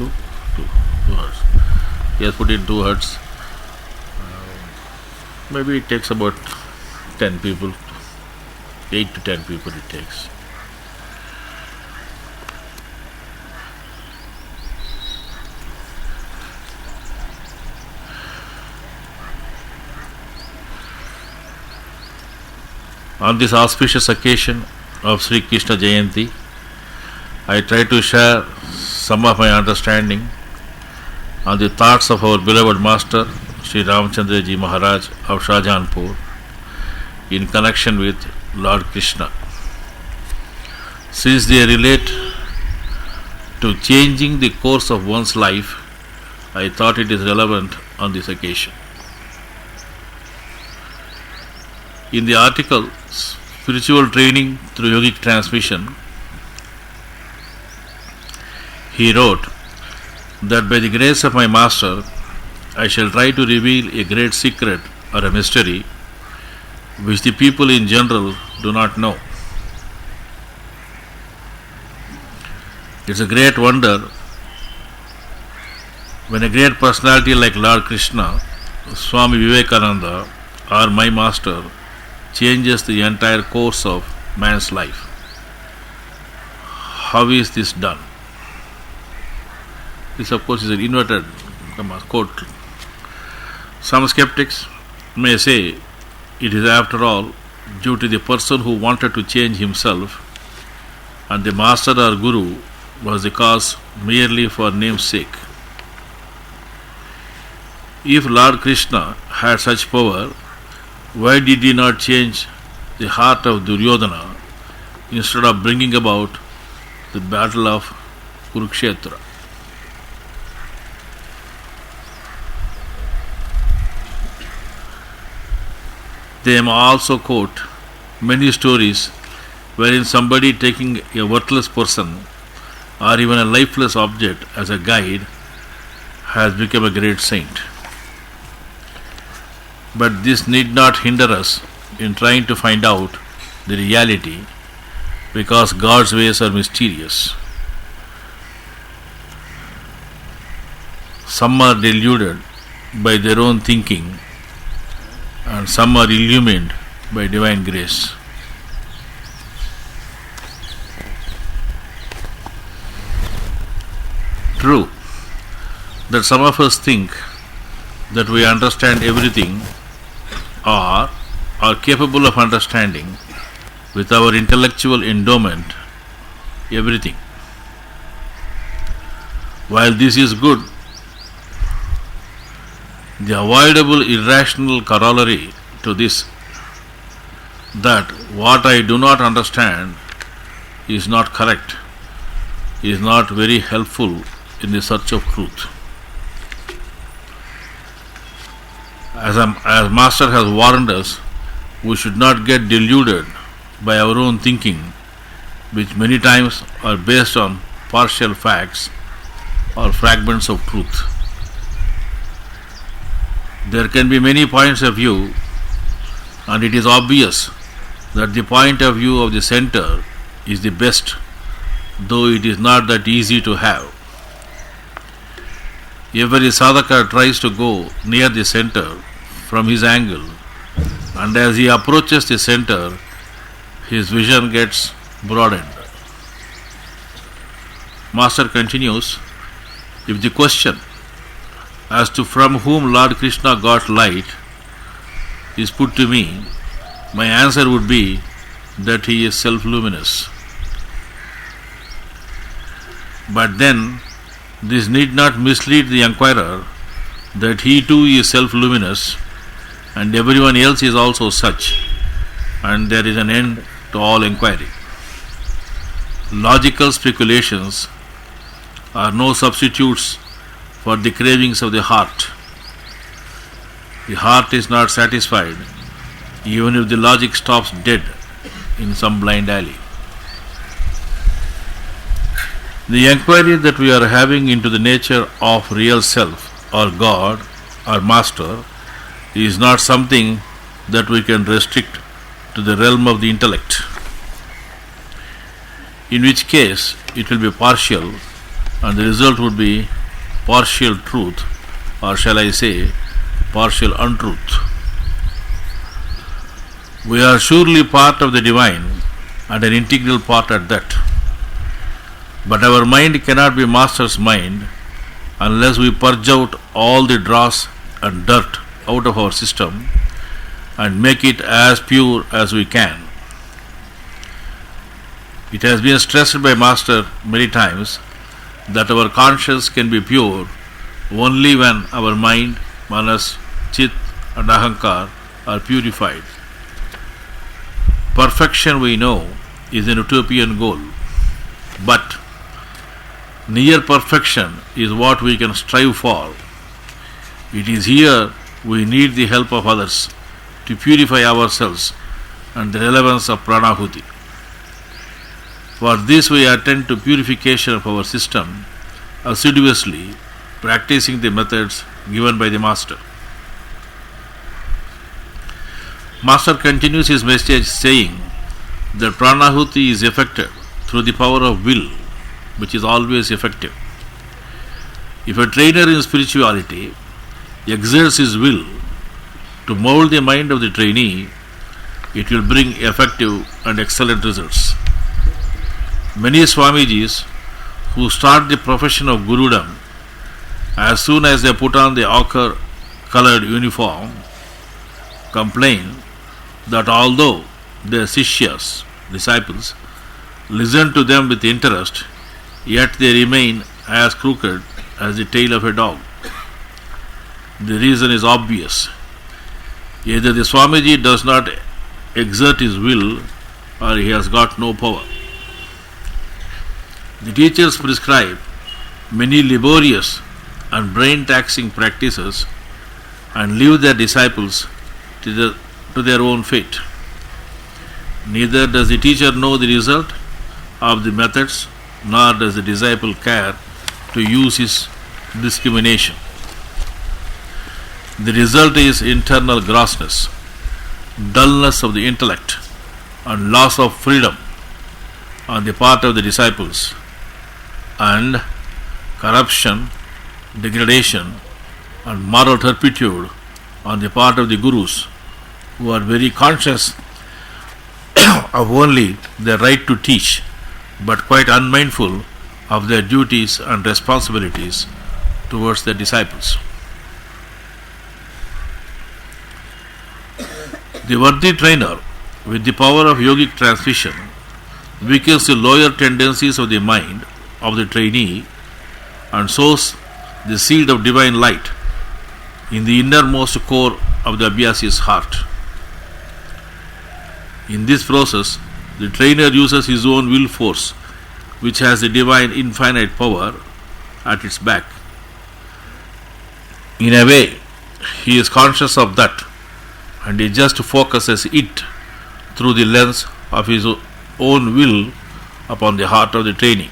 Two hertz. He has put in 2 hertz. Maybe it takes about 10 people, 8 to 10 people it takes. On this auspicious occasion of Sri Krishna Jayanti, I try to share some of my understanding on the thoughts of our beloved Master Sri Ramchandraji Maharaj of Shahjahanpur in connection with Lord Krishna. Since they relate to changing the course of one's life, I thought it is relevant on this occasion. In the article Spiritual Training through Yogic Transmission, he wrote that by the grace of my Master, I shall try to reveal a great secret or a mystery which the people in general do not know. It's a great wonder when a great personality like Lord Krishna, Swami Vivekananda, or my Master changes the entire course of man's life. How is this done? This, of course, is an inverted quote. Some skeptics may say it is, after all, due to the person who wanted to change himself, and the Master or Guru was the cause merely for name's sake. If Lord Krishna had such power, why did he not change the heart of Duryodhana instead of bringing about the battle of Kurukshetra? They may also quote many stories wherein somebody taking a worthless person or even a lifeless object as a guide has become a great saint. But this need not hinder us in trying to find out the reality, because God's ways are mysterious. Some are deluded by their own thinking, and some are illumined by divine grace. True that some of us think that we understand everything or are capable of understanding with our intellectual endowment everything. While this is good, the avoidable irrational corollary to this, that what I do not understand is not correct, is not very helpful in the search of truth. As Master has warned us, we should not get deluded by our own thinking, which many times are based on partial facts or fragments of truth. There can be many points of view, and it is obvious that the point of view of the center is the best, though it is not that easy to have. Every sadhaka tries to go near the center from his angle, and as he approaches the center, his vision gets broadened. Master continues, if the question as to from whom Lord Krishna got light is put to me, my answer would be that he is self-luminous. But then, this need not mislead the inquirer that he too is self-luminous and everyone else is also such, and there is an end to all inquiry. Logical speculations are no substitutes for the cravings of the heart. The heart is not satisfied even if the logic stops dead in some blind alley. The inquiry that we are having into the nature of real self or God or Master is not something that we can restrict to the realm of the intellect, in which case it will be partial and the result would be partial truth, or shall I say, partial untruth. We are surely part of the divine and an integral part at that. But our mind cannot be Master's mind unless we purge out all the dross and dirt out of our system and make it as pure as we can. It has been stressed by Master many times that our conscience can be pure only when our mind, manas, chit and ahankar are purified. Perfection, we know, is an utopian goal, but near perfection is what we can strive for. It is here we need the help of others to purify ourselves and the relevance of Pranahuti. For this we attend to purification of our system assiduously, practicing the methods given by the Master. Master continues his message saying that Pranahuti is effected through the power of will, which is always effective. If a trainer in spirituality exerts his will to mold the mind of the trainee, it will bring effective and excellent results. Many Swamijis who start the profession of Gurudom, as soon as they put on the ochre colored uniform, complain that although their Sishyas, disciples, listen to them with interest, yet they remain as crooked as the tail of a dog. The reason is obvious. Either the Swamiji does not exert his will or he has got no power. The teachers prescribe many laborious and brain-taxing practices and leave their disciples to their own fate. Neither does the teacher know the result of the methods, nor does the disciple care to use his discrimination. The result is internal grossness, dullness of the intellect, and loss of freedom on the part of the disciples, and corruption, degradation, and moral turpitude on the part of the gurus, who are very conscious of only their right to teach, but quite unmindful of their duties and responsibilities towards their disciples. The worthy trainer, with the power of yogic transmission, weakens the lower tendencies of the mind of the trainee and sows the seed of divine light in the innermost core of the Abhyasi's heart. In this process, the trainer uses his own will force, which has the divine infinite power at its back. In a way, he is conscious of that, and he just focuses it through the lens of his own will upon the heart of the trainee.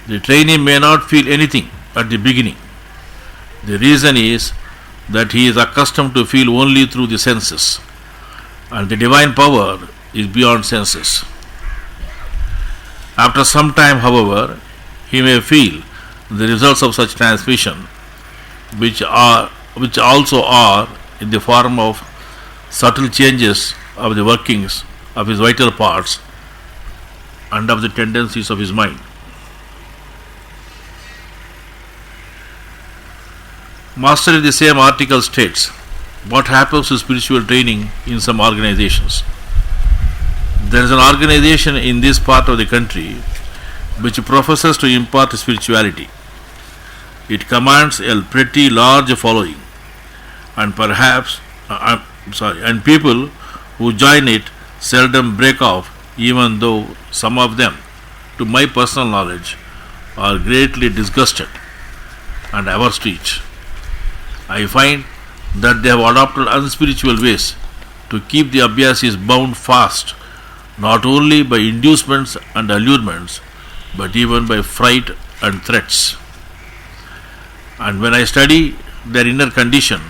The trainee may not feel anything at the beginning. The reason is that he is accustomed to feel only through the senses, and the divine power is beyond senses. After some time, however, he may feel the results of such transmission, which also are in the form of subtle changes of the workings of his vital parts and of the tendencies of his mind. Master in the same article states what happens to spiritual training in some organizations. There is an organization in this part of the country which professes to impart spirituality. It commands a pretty large following, and and people who join it seldom break off, even though some of them, to my personal knowledge, are greatly disgusted and averse to it. I find that they have adopted unspiritual ways to keep the Abhyasis bound fast, not only by inducements and allurements, but even by fright and threats. And when I study their inner condition,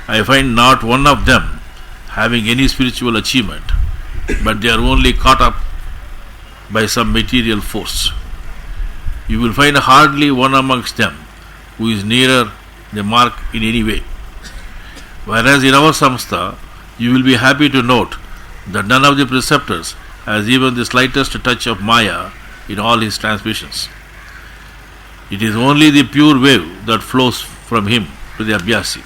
I find not one of them having any spiritual achievement, but they are only caught up by some material force. You will find hardly one amongst them who is nearer the mark in any way. Whereas in our samstha, you will be happy to note that none of the preceptors has even the slightest touch of Maya in all his transmissions. It is only the pure wave that flows from him to the Abhyasi.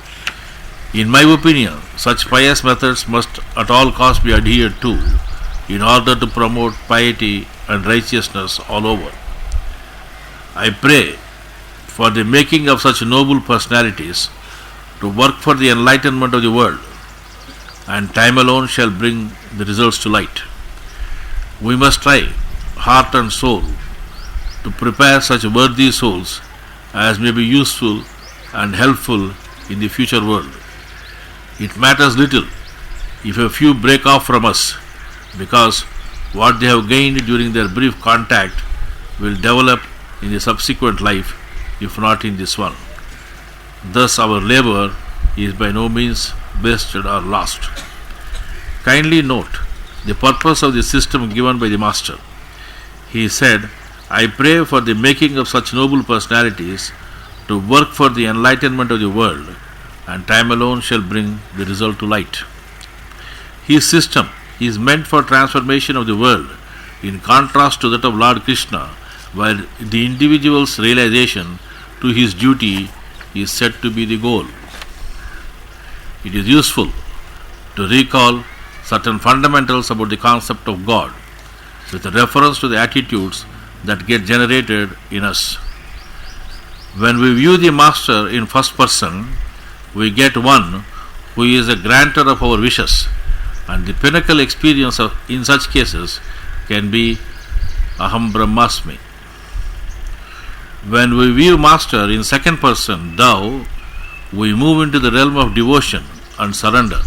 In my opinion, such pious methods must at all costs be adhered to in order to promote piety and righteousness all over. I pray for the making of such noble personalities to work for the enlightenment of the world, and time alone shall bring the results to light. We must try, heart and soul, to prepare such worthy souls as may be useful and helpful in the future world. It matters little if a few break off from us, because what they have gained during their brief contact will develop in the subsequent life, if not in this one. Thus our labor is by no means wasted or lost. Kindly note the purpose of the system given by the Master. He said, I pray for the making of such noble personalities to work for the enlightenment of the world, and time alone shall bring the result to light. His system is meant for transformation of the world, in contrast to that of Lord Krishna, where the individual's realization to his duty is said to be the goal. It is useful to recall certain fundamentals about the concept of God with reference to the attitudes that get generated in us. When we view the Master in first person, we get one who is a granter of our wishes, and the pinnacle experience in such cases can be Aham Brahmasmi. When we view Master in second person, thou, we move into the realm of devotion and surrender.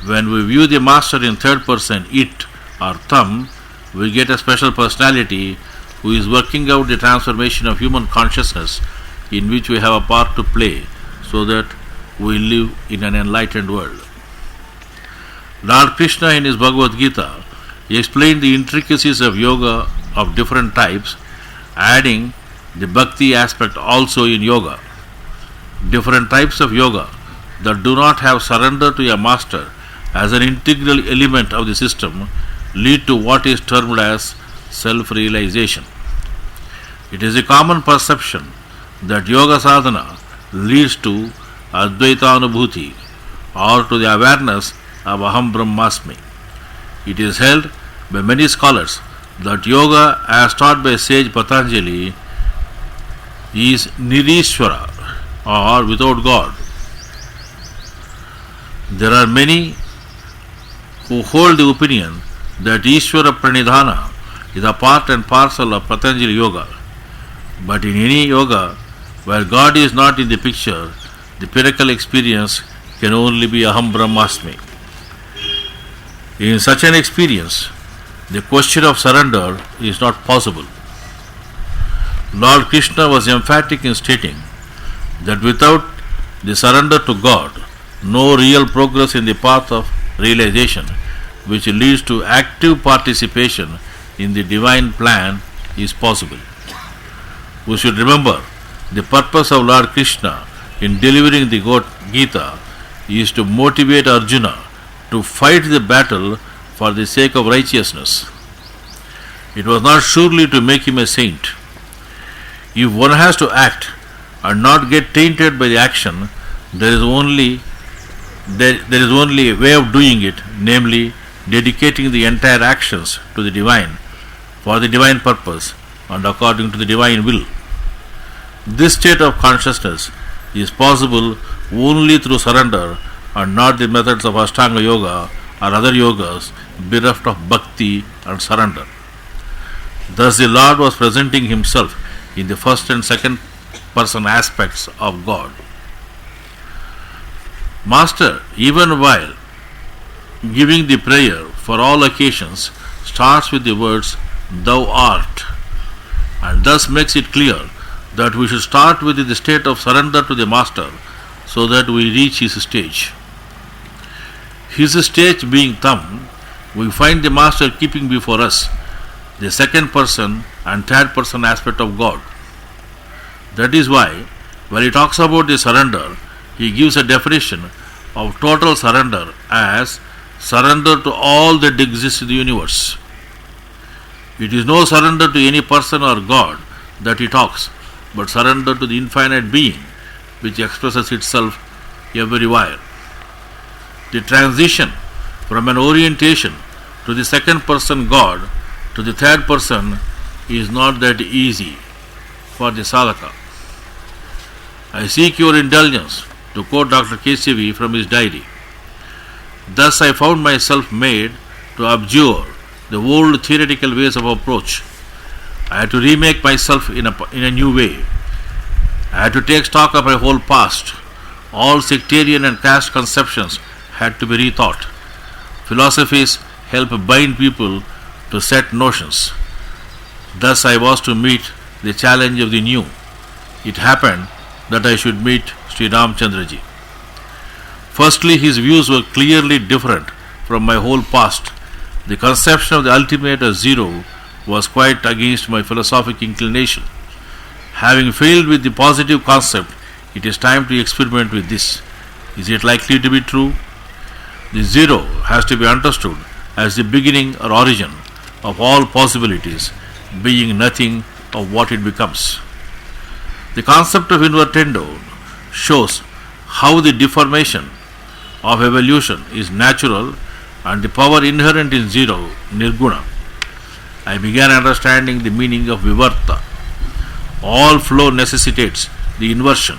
When we view the Master in third person, it or thum, we get a special personality who is working out the transformation of human consciousness, in which we have a part to play, so that we live in an enlightened world. Lord Krishna in his Bhagavad Gita explained the intricacies of yoga of different types, adding the bhakti aspect also in yoga. Different types of yoga that do not have surrender to a master as an integral element of the system lead to what is termed as self-realization. It is a common perception that yoga sadhana leads to Advaitanubhuti, or to the awareness of Aham Brahmasmi. It is held by many scholars that yoga, as taught by sage Patanjali, is Nirishwara, or without God. There are many who hold the opinion that Ishvara Pranidhana is a part and parcel of Patanjali yoga. But in any yoga where God is not in the picture, the pinnacle experience can only be Aham Brahmasmi. In such an experience, the question of surrender is not possible. Lord Krishna was emphatic in stating that without the surrender to God, no real progress in the path of realization, which leads to active participation in the divine plan, is possible. We should remember the purpose of Lord Krishna in delivering the Gita is to motivate Arjuna to fight the battle for the sake of righteousness. It was not surely to make him a saint. If one has to act and not get tainted by the action, there is only a way of doing it, namely dedicating the entire actions to the divine, for the divine purpose and according to the divine will. This state of consciousness is possible only through surrender and not the methods of Ashtanga Yoga or other yogas bereft of bhakti and surrender. Thus the Lord was presenting himself in the first and second person aspects of God. Master, even while giving the prayer for all occasions, starts with the words, Thou art, and thus makes it clear that we should start with the state of surrender to the Master so that we reach his stage. His stage being Tam, we find the Master keeping before us the second person and third person aspect of God. That is why when he talks about the surrender, he gives a definition of total surrender as surrender to all that exists in the universe. It is no surrender to any person or God that he talks, but surrender to the infinite being which expresses itself everywhere. The transition from an orientation to the second person God to the third person is not that easy for the sadhaka. I seek your indulgence to quote Dr. K.C.V. from his diary. Thus I found myself made to abjure the old theoretical ways of approach. I had to remake myself in a new way. I had to take stock of my whole past. All sectarian and caste conceptions had to be rethought. Philosophies help bind people to set notions. Thus I was to meet the challenge of the new. It happened that I should meet Sri Ramchandraji. Firstly, his views were clearly different from my whole past. The conception of the ultimate as zero was quite against my philosophic inclination. Having failed with the positive concept, it is time to experiment with this. Is it likely to be true? The zero has to be understood as the beginning or origin of all possibilities, being nothing of what it becomes. The concept of invertendo shows how the deformation of evolution is natural and the power inherent in zero, nirguna. I began understanding the meaning of vivarta. All flow necessitates the inversion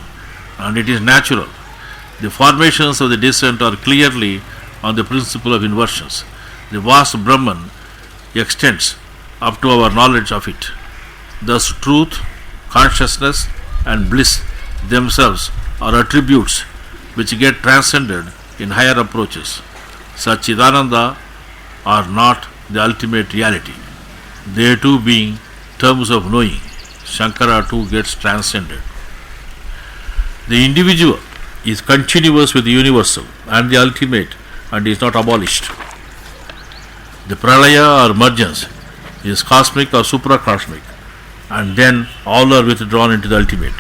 and it is natural. The formations of the descent are clearly on the principle of inversions. The vast Brahman extends up to our knowledge of it. Thus truth, consciousness and bliss themselves are attributes which get transcended in higher approaches. Satchidananda are not the ultimate reality. They too being terms of knowing. Shankara too gets transcended. The individual is continuous with the universal and the ultimate and is not abolished. The pralaya or emergence is cosmic or supracosmic and then all are withdrawn into the ultimate.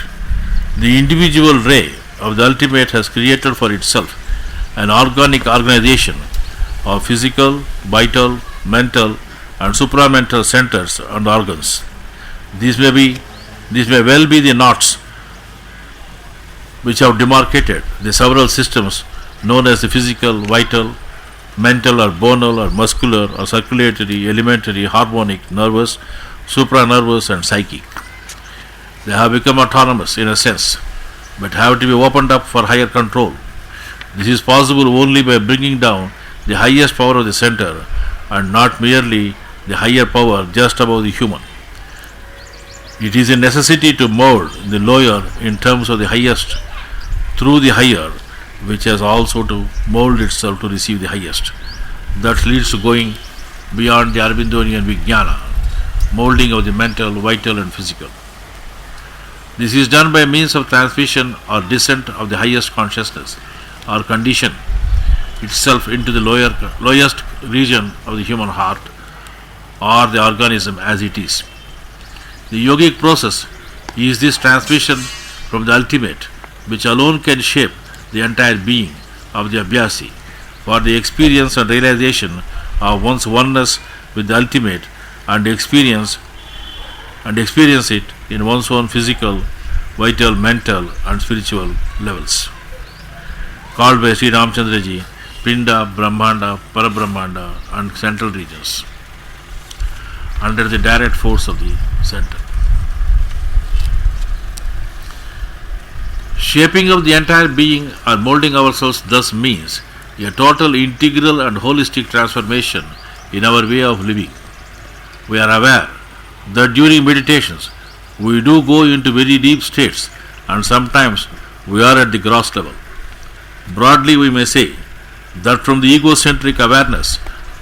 The individual ray of the ultimate has created for itself an organic organization of physical, vital, mental and supramental centers and organs. These may well be the knots which have demarcated the several systems known as the physical, vital, mental or bonal or muscular or circulatory, elementary, harmonic, nervous, supranervous and psychic. They have become autonomous in a sense, but have to be opened up for higher control. This is possible only by bringing down the highest power of the center and not merely the higher power just above the human. It is a necessity to mold the lower in terms of the highest through the higher, which has also to mold itself to receive the highest. That leads to going beyond the Arvindonian Vijnana, molding of the mental, vital and physical. This is done by means of transmission or descent of the highest consciousness or condition itself into the lowest region of the human heart or the organism as it is. The yogic process is this transmission from the ultimate, which alone can shape the entire being of the abhyasi for the experience and realization of one's oneness with the ultimate and experience it in one's own physical, vital, mental and spiritual levels. Called by Sri Ramchandraji, Pinda, Brahmanda, Parabrahmanda and central regions under the direct force of the center. Shaping of the entire being or molding ourselves thus means a total integral and holistic transformation in our way of living. We are aware that during meditations we do go into very deep states and sometimes we are at the gross level. Broadly we may say that from the egocentric awareness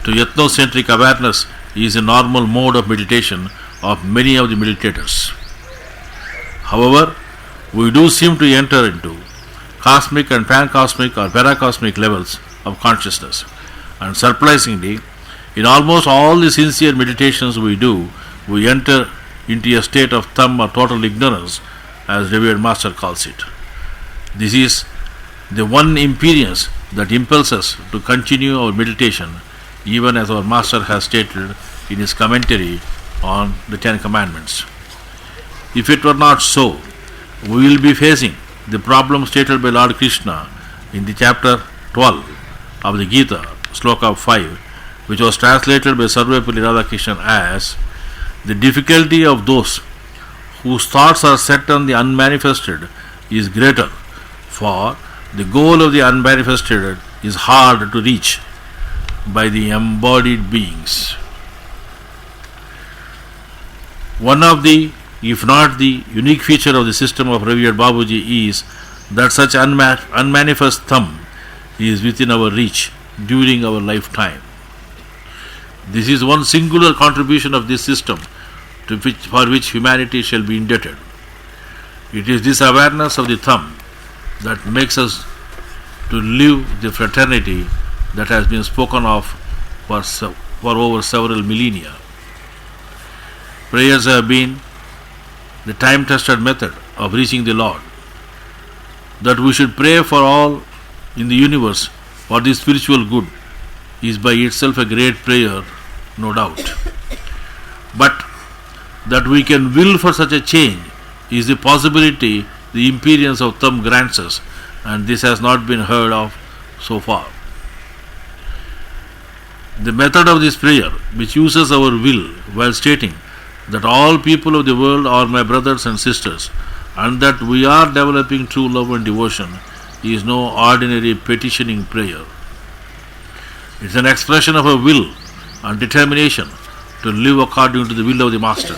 to ethnocentric awareness is a normal mode of meditation of many of the meditators. However, we do seem to enter into cosmic and pancosmic or paracosmic levels of consciousness, and surprisingly, in almost all the sincere meditations we do, we enter into a state of thumb or total ignorance, as revered master calls it. This is the one imperience that impels us to continue our meditation, even as our master has stated in his commentary on the Ten Commandments. If it were not so, we will be facing the problem stated by Lord Krishna in the chapter 12 of the Gita, sloka 5, which was translated by Sarvepalli Radhakrishnan as the difficulty of those whose thoughts are set on the unmanifested is greater, for the goal of the unmanifested is hard to reach by the embodied beings. One of the, if not the unique feature of the system of revered Babuji is that such unmanifest thumb is within our reach during our lifetime. This is one singular contribution of this system for which humanity shall be indebted. It is this awareness of the thumb that makes us to live the fraternity that has been spoken of for over several millennia. Prayers have been the time-tested method of reaching the Lord. That we should pray for all in the universe for the spiritual good is by itself a great prayer, no doubt. But that we can will for such a change is the possibility the imperience of thumb grants us, and this has not been heard of so far. The method of this prayer, which uses our will while stating that all people of the world are my brothers and sisters, and that we are developing true love and devotion, is no ordinary petitioning prayer. It is an expression of a will and determination to live according to the will of the Master.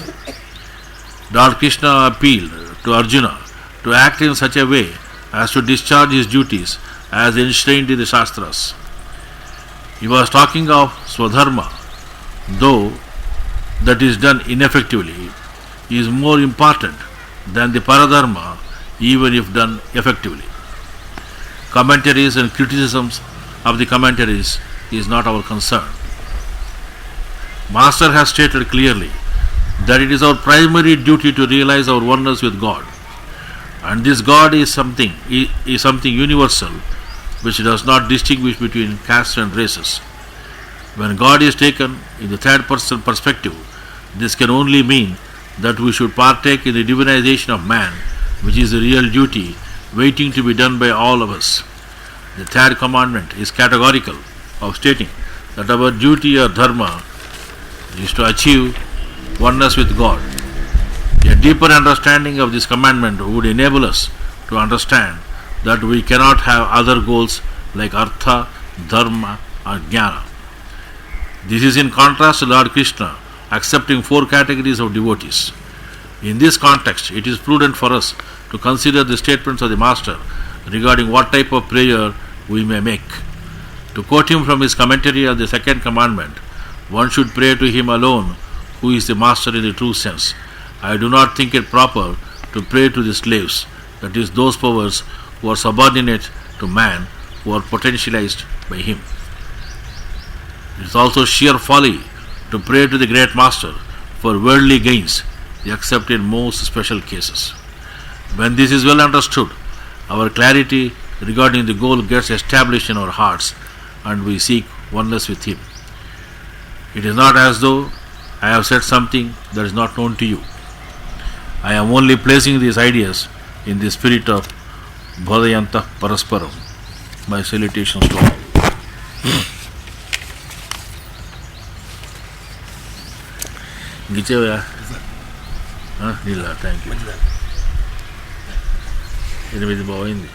Lord Krishna appealed to Arjuna to act in such a way as to discharge his duties as enshrined in the Shastras. He was talking of Swadharma, though that is done ineffectively is more important than the Paradharma, even if done effectively. Commentaries and criticisms of the commentaries is not our concern. Master has stated clearly that it is our primary duty to realize our oneness with God, and this God is something universal which does not distinguish between castes and races. When God is taken in the third person perspective, this can only mean that we should partake in the divinization of man, which is the real duty waiting to be done by all of us. The third commandment is categorical of stating that our duty or dharma is to achieve oneness with God. A deeper understanding of this commandment would enable us to understand that we cannot have other goals like artha, dharma or jnana. This is in contrast to Lord Krishna accepting 4 categories of devotees. In this context, it is prudent for us to consider the statements of the Master regarding what type of prayer we may make. To quote him from his commentary on the second commandment, one should pray to him alone who is the Master in the true sense. I do not think it proper to pray to the slaves, that is, those powers who are subordinate to man, who are potentialized by him. It is also sheer folly to pray to the great Master for worldly gains, except in most special cases. When this is well understood, our clarity regarding the goal gets established in our hearts, and we seek oneness with him. It is not as though I have said something that is not known to you. I am only placing these ideas in the spirit of Bodhayanta Parasparam. My salutations to all. Gichevaya? Nilla, thank you. 8 బాగుంది.